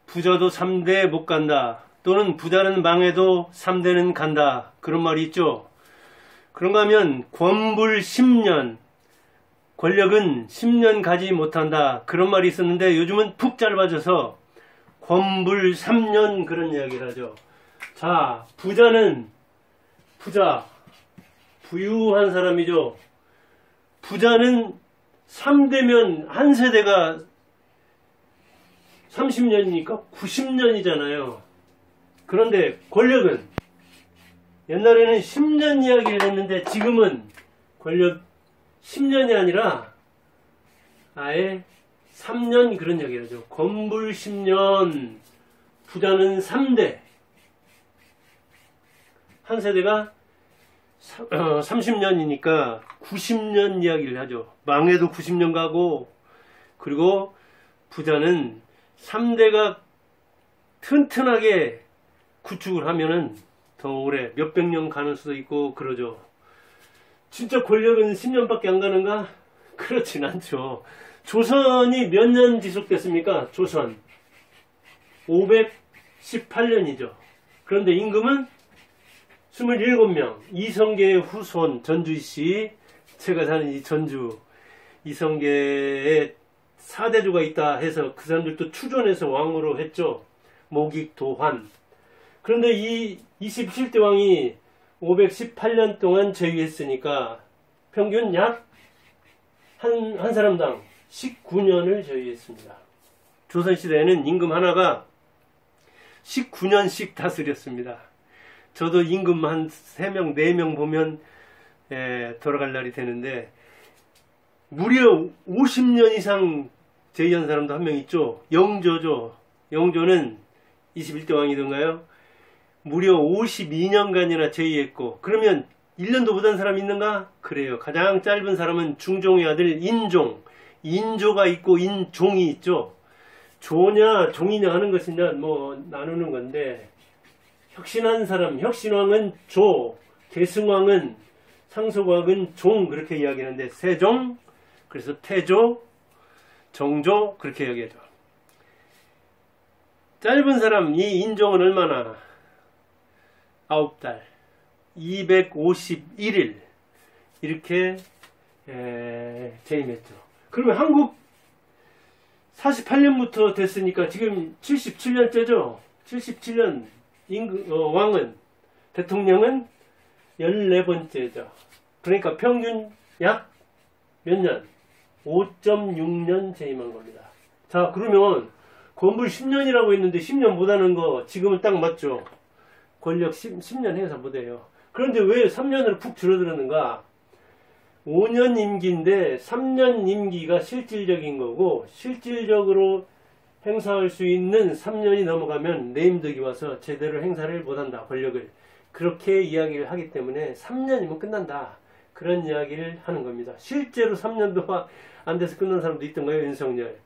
부자도 3대 못 간다. 또는 부자는 망해도 3대는 간다. 그런 말이 있죠. 그런가 하면 권불 10년, 권력은 10년 가지 못한다. 그런 말이 있었는데 요즘은 푹 짧아져서 권불 3년 그런 이야기를 하죠. 자, 부자는 부유한 사람이죠. 부자는 3대면 한 세대가 30년이니까 90년이잖아요. 그런데 권력은 옛날에는 10년 이야기를 했는데 지금은 권력 10년이 아니라 아예 3년 그런 이야기를 하죠. 권불 10년, 부자는 3대. 한 세대가 30년이니까 90년 이야기를 하죠. 망해도 90년 가고, 그리고 부자는 3대가 튼튼하게 구축을 하면은 더 오래 몇백 년 가는 수도 있고 그러죠. 진짜 권력은 10년밖에 안 가는가? 그렇진 않죠. 조선이 몇 년 지속됐습니까? 조선 518년이죠. 그런데 임금은 27명. 이성계의 후손 전주씨, 제가 사는 이 전주 이성계의 4대주가 있다 해서 그 사람들도 추존해서 왕으로 했죠. 모깃도환. 그런데 이 27대 왕이 518년 동안 재위했으니까 평균 약 한 사람당 19년을 재위했습니다. 조선시대에는 임금 하나가 19년씩 다스렸습니다. 저도 임금 한 3명, 4명 보면 돌아갈 날이 되는데 무려 50년 이상 재위한 사람도 한 명 있죠. 영조죠. 영조는 21대 왕이던가요? 무려 52년간이나 재위했고, 그러면 1년도 못한 사람이 있는가? 그래요. 가장 짧은 사람은 중종의 아들 인종. 인조가 있고 인종이 있죠. 조냐 종이냐 하는 것이냐 뭐 나누는 건데, 혁신한 사람, 혁신왕은 조, 계승왕은, 상속왕은 종, 그렇게 이야기하는데 세종, 그래서 태조, 정조 그렇게 이야기하죠. 짧은 사람 이 인종은 얼마나? 9달 251일 이렇게 재임했죠. 그러면 한국 48년부터 됐으니까 지금 77년째죠. 77년 왕은, 대통령은 14번째죠. 그러니까 평균 약 몇 년? 5.6년 재임한 겁니다. 자, 그러면 권불 10년이라고 했는데 10년 못하는 거 지금은 딱 맞죠. 권력 10년 행사 못해요. 그런데 왜 3년으로 푹 줄어들었는가? 5년 임기인데 3년 임기가 실질적인 거고, 실질적으로 행사할 수 있는 3년이 넘어가면 레임덕이 와서 제대로 행사를 못한다. 권력을. 그렇게 이야기를 하기 때문에 3년이면 끝난다. 그런 이야기를 하는 겁니다. 실제로 3년도 안 돼서 끝난 사람도 있던가요? 윤석열.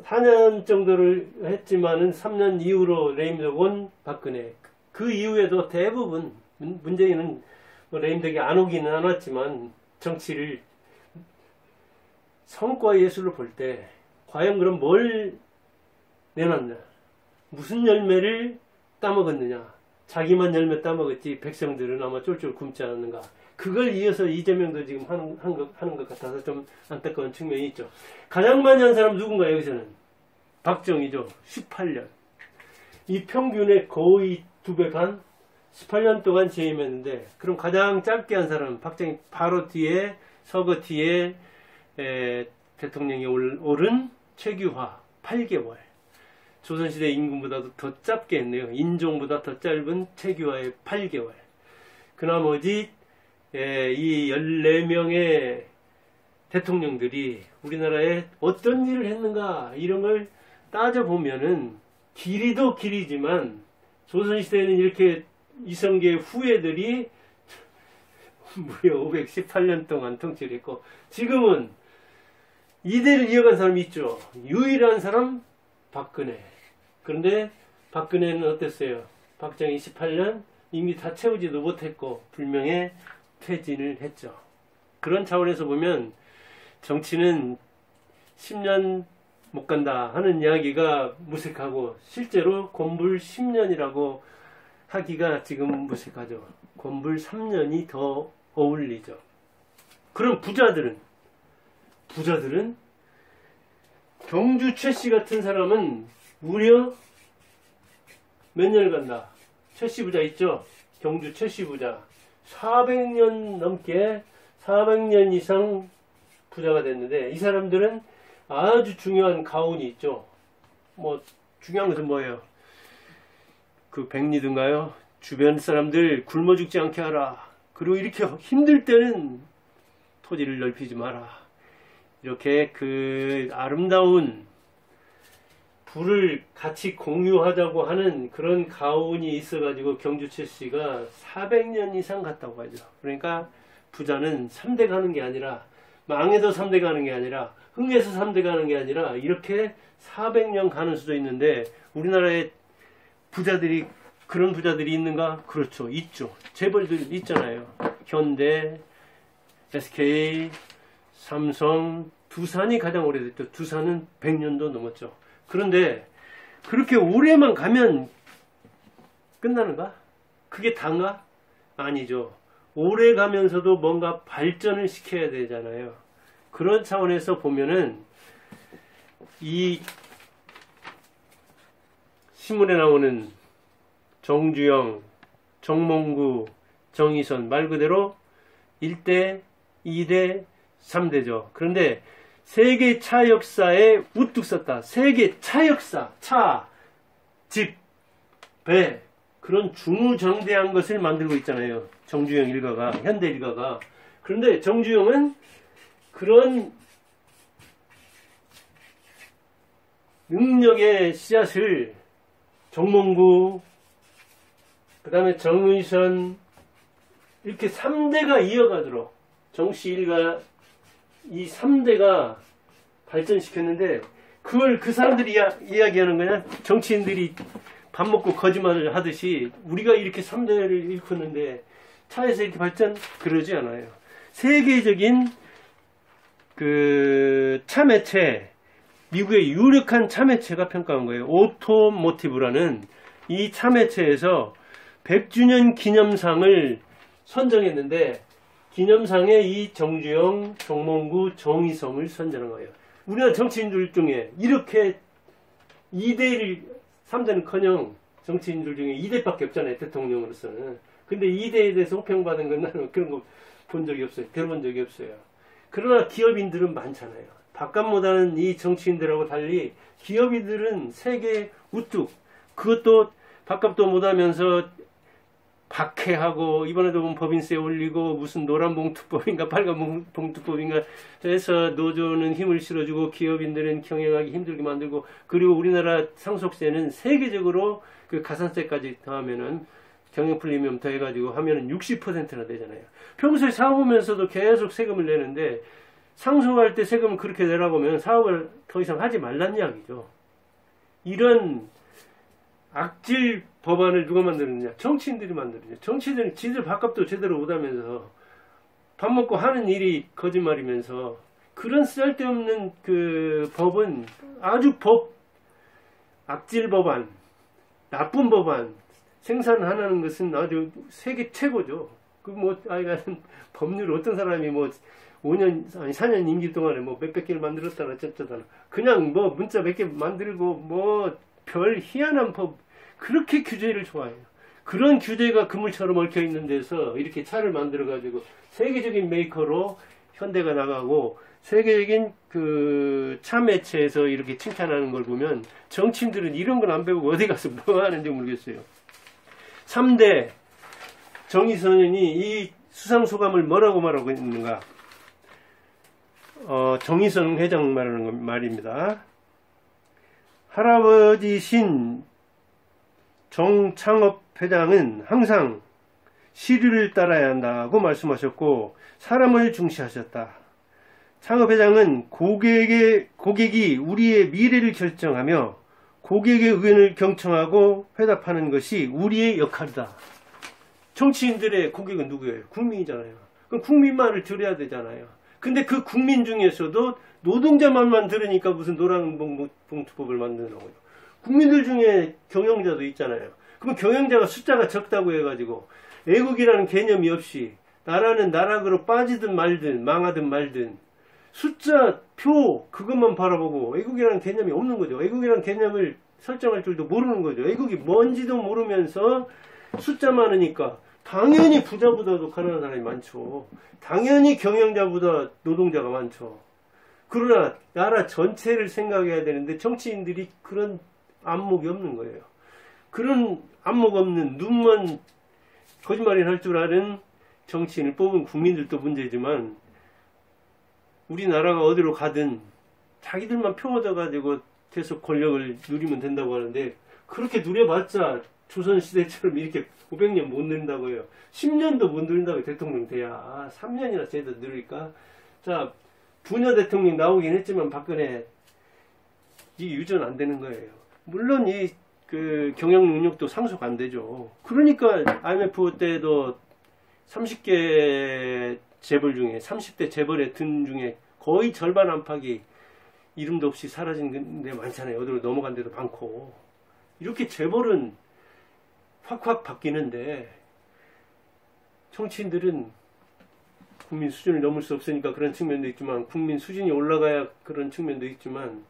4년 정도를 했지만은 3년 이후로 레임덕 온 박근혜. 그 이후에도 대부분 문재인은 뭐 레임덕이 안 오기는 안 왔지만 정치를 성과 예술로 볼 때 과연 그럼 뭘 내놨냐? 무슨 열매를 따먹었느냐? 자기만 열매 따먹었지 백성들은 아마 쫄쫄 굶지 않았는가? 그걸 이어서 이재명도 지금 하는 것 같아서 좀 안타까운 측면이 있죠. 가장 많이 한 사람 누군가? 여기서는 박정희죠. 18년. 이 평균의 거의 2배 반? 18년 동안 재임했는데, 그럼 가장 짧게 한 사람은 박정희 바로 뒤에, 서거 뒤에 대통령이 오른 최규하 8개월. 조선시대 임금보다도 더 짧게 했네요. 인종보다 더 짧은 최규하의 8개월. 그 나머지 이 14명의 대통령들이 우리나라에 어떤 일을 했는가, 이런 걸 따져보면은 길이도 길이지만, 조선시대에는 이렇게 이성계 후예들이 무려 518년 동안 통치를 했고, 지금은 이대를 이어간 사람이 있죠. 유일한 사람 박근혜. 그런데 박근혜는 어땠어요? 박정희 18년 이미 다 채우지도 못했고 불명예 퇴진을 했죠. 그런 차원에서 보면 정치는 10년 못 간다 하는 이야기가 무색하고 실제로 권불 10년이라고 하기가 지금 무색하죠. 권불 3년이 더 어울리죠. 그럼 부자들은 경주 최씨 같은 사람은 무려 몇 년을 간다. 최씨 부자 있죠? 경주 최씨 부자 400년 넘게 400년 이상 부자가 됐는데 이 사람들은 아주 중요한 가훈이 있죠. 뭐 중요한 것은 뭐예요? 그 백리든가요? 주변 사람들 굶어 죽지 않게 하라. 그리고 이렇게 힘들 때는 토지를 넓히지 마라. 이렇게 그 아름다운 부를 같이 공유하자고 하는 그런 가훈이 있어가지고 경주 최씨가 400년 이상 갔다고 하죠. 그러니까 부자는 3대 가는 게 아니라 망해도 3대 가는 게 아니라 흥해서 3대 가는 게 아니라 이렇게 400년 가는 수도 있는데 우리나라에 부자들이 그런 부자들이 있는가? 그렇죠. 있죠. 재벌들 있잖아요. 현대, SK, 삼성, 두산이 가장 오래됐죠. 두산은 100년도 넘었죠. 그런데 그렇게 오래만 가면 끝나는가? 그게 다인가? 아니죠. 오래 가면서도 뭔가 발전을 시켜야 되잖아요. 그런 차원에서 보면은 이 신문에 나오는 정주영, 정몽구, 정의선 말 그대로 1대, 2대, 3대죠. 그런데 세계 차 역사에 우뚝 섰다. 세계 차 역사, 차, 집, 배 그런 중우정대한 것을 만들고 있잖아요. 정주영 일가가, 현대 일가가. 그런데 정주영은 그런 능력의 씨앗을 정몽구, 그 다음에 정의선 이렇게 3대가 이어가도록 정씨 일가 이 3대가 발전시켰는데 그걸 그 사람들이 이야기하는 거냐? 정치인들이 밥 먹고 거짓말을 하듯이 우리가 이렇게 3대를 일컫는데 차에서 이렇게 발전? 그러지 않아요. 세계적인 그 차매체, 미국의 유력한 차매체가 평가한 거예요. 오토모티브라는 이 차매체에서 100주년 기념상을 선정했는데 기념상에 이 정주영, 정몽구, 정의성을 선정한 거예요. 우리나라 정치인들 중에 이렇게 2대를 3대는커녕 정치인들 중에 2대밖에 없잖아요. 대통령으로서는. 근데 2대에 대해서 호평받은 건 나는 그런 거 본 적이 없어요. 들어본 적이 없어요. 그러나 기업인들은 많잖아요. 바깥못하는 이 정치인들하고 달리 기업인들은 세계 우뚝 그것도 밥값도 못하면서 박해하고 이번에도 보면 법인세 올리고 무슨 노란봉투법인가 빨간봉투법인가 해서 노조는 힘을 실어주고 기업인들은 경영하기 힘들게 만들고 그리고 우리나라 상속세는 세계적으로 그 가산세까지 더하면은 경영 프리미엄 더해가지고 하면은 60%나 되잖아요. 평소에 사업하면서도 계속 세금을 내는데 상속할 때 세금을 그렇게 내라고 하면 사업을 더 이상 하지 말란 이야기죠. 이런 악질 법안을 누가 만드느냐? 정치인들이 만드느냐? 정치인들은 지들 밥값도 제대로 못하면서 밥 먹고 하는 일이 거짓말이면서 그런 쓸데없는 그 법은 아주 악질 법안, 나쁜 법안 생산하는 것은 아주 세계 최고죠. 그 뭐 아이가는 법률 어떤 사람이 뭐 5년 아니 4년 임기 동안에 뭐 몇백 개를 만들었다나 어쩌다나 그냥 뭐 문자 몇 개 만들고 뭐 별 희한한 법 그렇게 규제를 좋아해요. 그런 규제가 그물처럼 얽혀 있는 데서 이렇게 차를 만들어 가지고 세계적인 메이커로 현대가 나가고 세계적인 그 차 매체에서 이렇게 칭찬하는 걸 보면 정치인들은 이런 건 안 배우고 어디 가서 뭐 하는지 모르겠어요. 3대 정의선이 이 수상소감을 뭐라고 말하고 있는가? 정의선 회장 말하는 말입니다. 할아버지신 정창업 회장은 항상 시류를 따라야 한다고 말씀하셨고 사람을 중시하셨다. 창업 회장은 고객이 우리의 미래를 결정하며 고객의 의견을 경청하고 회답하는 것이 우리의 역할이다. 정치인들의 고객은 누구예요? 국민이잖아요. 그럼 국민 말을 들어야 되잖아요. 근데 그 국민 중에서도 노동자 말만 들으니까 무슨 노란봉투법을 만드는 거죠. 국민들 중에 경영자도 있잖아요. 그럼 경영자가 숫자가 적다고 해가지고 애국이라는 개념이 없이 나라는 나락으로 빠지든 말든 망하든 말든 숫자, 표 그것만 바라보고 애국이라는 개념이 없는 거죠. 애국이라는 개념을 설정할 줄도 모르는 거죠. 애국이 뭔지도 모르면서 숫자 많으니까 당연히 부자보다도 가난한 사람이 많죠. 당연히 경영자보다 노동자가 많죠. 그러나 나라 전체를 생각해야 되는데 정치인들이 그런 안목이 없는 거예요. 그런 안목 없는 눈만 거짓말을 할 줄 아는 정치인을 뽑은 국민들도 문제지만 우리나라가 어디로 가든 자기들만 표 얻어가지고 계속 권력을 누리면 된다고 하는데 그렇게 누려봤자 조선시대처럼 이렇게 500년 못 누린다고 해요. 10년도 못 누린다고 대통령 돼야 3년이나 제대로 누릴까? 자, 부녀 대통령 나오긴 했지만 박근혜 이게 유전 안 되는 거예요. 물론 그 경영 능력도 상속 안 되죠. 그러니까 IMF 때도 30개 재벌 중에 30대 재벌의 든 중에 거의 절반 안팎이 이름도 없이 사라진 데 많잖아요. 어디로 넘어간 데도 많고. 이렇게 재벌은 확확 바뀌는데 정치인들은 국민 수준을 넘을 수 없으니까 그런 측면도 있지만 국민 수준이 올라가야 그런 측면도 있지만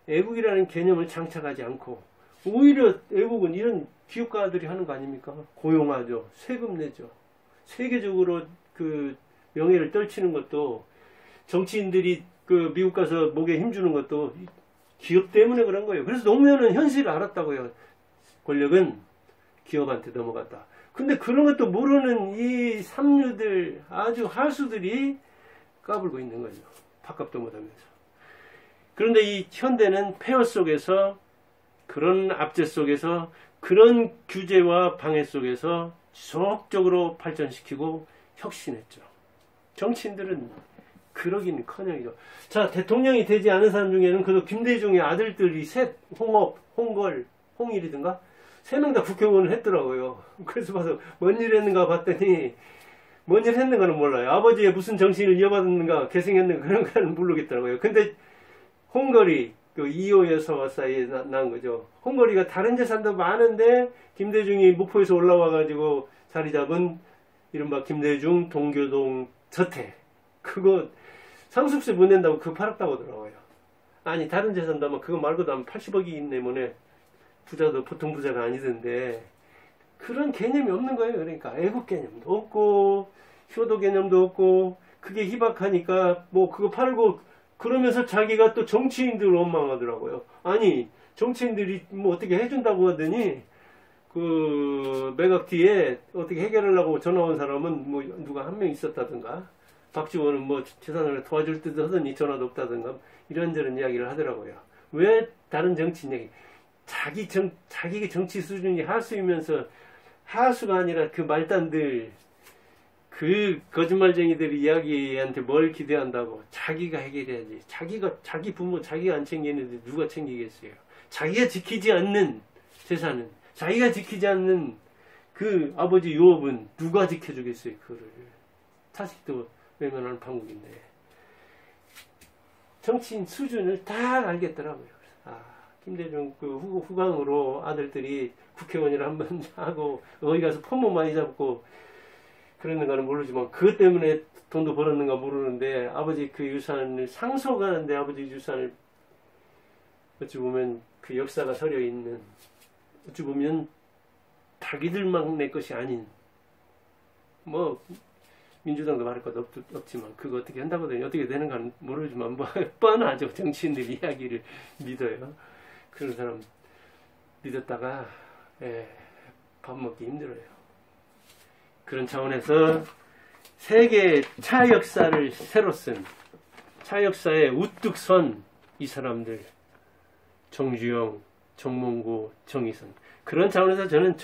애국이라는 개념을 장착하지 않고 오히려 애국은 이런 기업가들이 하는 거 아닙니까? 고용하죠. 세금 내죠. 세계적으로 그 명예를 떨치는 것도 정치인들이 그 미국 가서 목에 힘주는 것도 기업 때문에 그런 거예요. 그래서 노무현은 현실을 알았다고요. 권력은 기업한테 넘어갔다. 근데 그런 것도 모르는 이 삼류들 아주 하수들이 까불고 있는 거죠. 밥값도 못하면서. 그런데 이 현대는 폐허 속에서 그런 압제 속에서 그런 규제와 방해 속에서 지속적으로 발전시키고 혁신했죠. 정치인들은 그러긴 커녕이죠. 자, 대통령이 되지 않은 사람 중에는 그래도 김대중의 아들들이 셋, 홍업, 홍걸, 홍일이든가 세 명 다 국회의원을 했더라고요. 그래서 봐서 뭔 일 했는가 봤더니 뭔 일 했는가는 몰라요. 아버지의 무슨 정신을 이어받았는가 계승했는가 그런 거는 모르겠더라고요. 근데 홍걸이 그 이호 여사와 사이에 난 거죠. 홍걸이가 다른 재산도 많은데 김대중이 목포에서 올라와가지고 자리 잡은 이른바 김대중 동교동 저택 그거 상속세 못 낸다고 그거 팔았다고 하더라고요. 아니 다른 재산도 아마 그거 말고도 아마 80억이 때문에 부자도 보통 부자가 아니던데 그런 개념이 없는 거예요. 그러니까 애국 개념도 없고 효도 개념도 없고 그게 희박하니까 뭐 그거 팔고 그러면서 자기가 또 정치인들을 원망하더라고요. 아니 정치인들이 뭐 어떻게 해준다고 하더니 그 매각 뒤에 어떻게 해결하려고 전화 온 사람은 뭐 누가 한 명 있었다든가 박지원은 뭐 재산을 도와줄 듯 하더니 전화도 없다든가 이런저런 이야기를 하더라고요. 왜 다른 정치인 얘기 자기 정치 수준이 하수이면서 하수가 아니라 그 말단들 그 거짓말쟁이들 이야기한테 뭘 기대한다고 자기가 해결해야지. 자기 부모 자기가 안 챙기는데 누가 챙기겠어요. 자기가 지키지 않는 재산은 자기가 지키지 않는 그 아버지 유업은 누가 지켜주겠어요. 그거를 자식도 외면하는 판국인데 정치인 수준을 다 알겠더라고요. 김대중 그 후광으로 아들들이 국회의원이라 한번 하고 어디 가서 폼모 많이 잡고 그랬는가는 모르지만 그것 때문에 돈도 벌었는가 모르는데 아버지 그 유산을 상속하는데 아버지 유산을 어찌 보면 그 역사가 서려 있는 어찌 보면 자기들만 내 것이 아닌 뭐 민주당도 말할 것 없지만 그거 어떻게 한다고 되니 어떻게 되는가는 모르지만 뭐 뻔하죠. 정치인들 이야기를 믿어요. 그런 사람 믿었다가 밥 먹기 힘들어요. 그런 차원에서 세계 차 역사를 새로 쓴 차 역사에 우뚝 선 이 사람들 정주영, 정몽구, 정의선 그런 차원에서 저는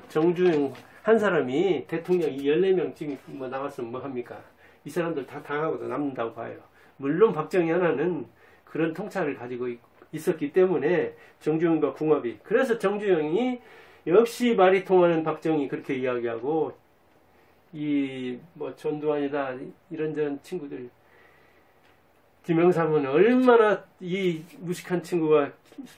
정주영 한 사람이 대통령 14명 지금 뭐 나왔으면 뭐 합니까? 이 사람들 다 당하고도 남는다고 봐요. 물론 박정희 하나는 그런 통찰을 가지고 있었기 때문에 정주영과 궁합이 그래서 정주영이 역시 말이 통하는 박정희 그렇게 이야기하고 이 뭐 전두환이다 이런저런 친구들 김영삼은 얼마나 이 무식한 친구가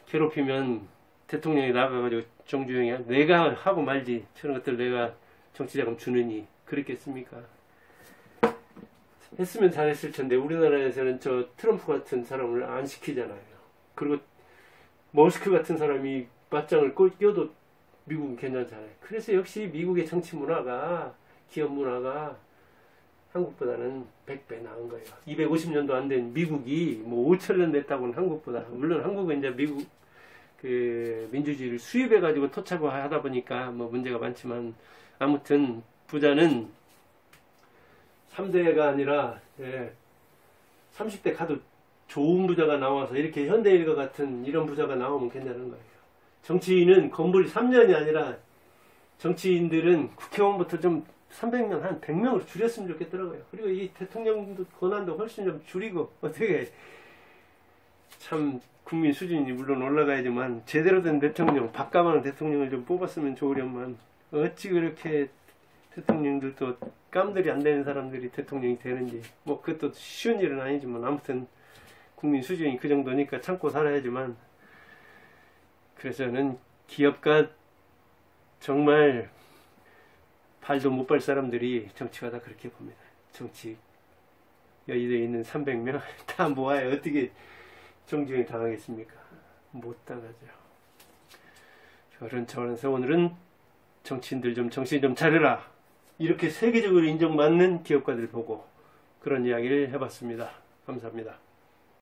괴롭히면 대통령이 나가가지고 정주영이 내가 하고 말지 저런 것들 내가 정치자금 주느니 그랬겠습니까? 했으면 잘했을 텐데 우리나라에서는 저 트럼프 같은 사람을 안 시키잖아요. 그리고 머스크 같은 사람이 맞짱을 껴도 미국은 괜찮잖아요. 그래서 역시 미국의 정치 문화가 기업 문화가 한국보다는 100배 나은 거예요. 250년도 안 된 미국이 뭐 5천년 됐다고는 한국보다. 물론 한국은 이제 미국 그 민주주의를 수입해가지고 토착화하다 보니까 뭐 문제가 많지만 아무튼 부자는 3대가 아니라 30대 가도 좋은 부자가 나와서 이렇게 현대일과 같은 이런 부자가 나오면 괜찮은 거예요. 정치인은 건물이 3년이 아니라 정치인들은 국회의원부터 좀 300명, 한 100명으로 줄였으면 좋겠더라고요. 그리고 이 대통령도 권한도 훨씬 좀 줄이고, 어떻게, 참, 국민 수준이 물론 올라가야지만, 제대로 된 대통령, 박감하는 대통령을 좀 뽑았으면 좋으련만, 어찌 그렇게 대통령들도 깜들이 안 되는 사람들이 대통령이 되는지, 뭐, 그것도 쉬운 일은 아니지만, 아무튼, 국민 수준이 그 정도니까 참고 살아야지만, 그래서 저는 기업가 정말, 발도 못 발 사람들이 정치하다 그렇게 봅니다. 정치 여의도에 있는 300명 다 모아야 어떻게 정주행 당하겠습니까? 못 당하죠. 저런서 오늘은 정치인들 좀 정신 좀 차려라. 이렇게 세계적으로 인정받는 기업가들 보고 그런 이야기를 해봤습니다. 감사합니다.